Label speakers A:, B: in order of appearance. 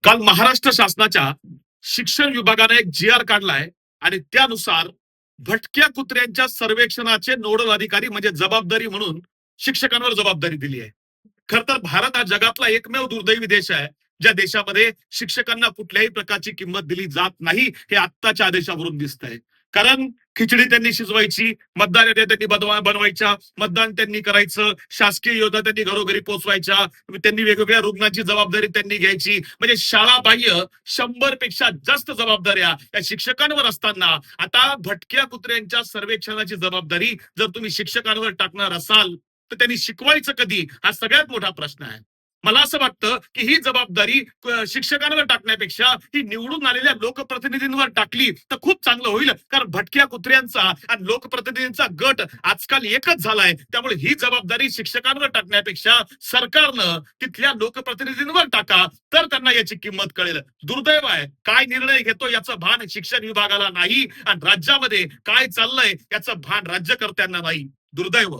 A: काल महाराष्ट्र शासनाच्या शिक्षण विभागाने एक जी आर काढलाय आणि त्यानुसार भटक्या कुत्र्यांच्या सर्वेक्षणाचे नोडल अधिकारी म्हणजे जबाबदारी म्हणून शिक्षकांवर जबाबदारी दिली आहे. खर तर भारत हा जगातला एकमेव दुर्दैवी देश आहे ज्या देशामध्ये शिक्षकांना कुठल्याही प्रकारची किंमत दिली जात नाही हे आत्ताच्या आदेशावरून दिसतंय. कारण खिचडी त्यांनी शिजवायची, मतदान याद्या त्यांनी बनवायच्या, मतदान त्यांनी करायचं, शासकीय योजना त्यांनी घरोघरी पोहोचवायच्या, त्यांनी वेगवेगळ्या रुग्णांची जबाबदारी त्यांनी घ्यायची. म्हणजे शाळा बाह्य 100 पेक्षा जास्त जबाबदाऱ्या या शिक्षकांवर असताना आता भटक्या कुत्र्यांच्या सर्वेक्षणाची जबाबदारी जर तुम्ही शिक्षकांवर टाकणार असाल तर त्यांनी शिकवायचं कधी हा सगळ्यात मोठा प्रश्न आहे. मला असं वाटतं की ही जबाबदारी शिक्षकांवर टाकण्यापेक्षा ही निवडून आलेल्या लोकप्रतिनिधींवर टाकली तर खूप चांगलं होईल. कारण भटक्या कुत्र्यांचा आणि लोकप्रतिनिधींचा गट आजकाल एकच झालाय. त्यामुळे ही जबाबदारी शिक्षकांवर टाकण्यापेक्षा सरकारनं तिथल्या लोकप्रतिनिधींवर टाका तर त्यांना याची किंमत कळेल. दुर्दैव आहे काय निर्णय घेतो याचं भान शिक्षण विभागाला नाही आणि राज्यामध्ये काय चाललंय याचं भान राज्यकर्त्यांना नाही. दुर्दैव.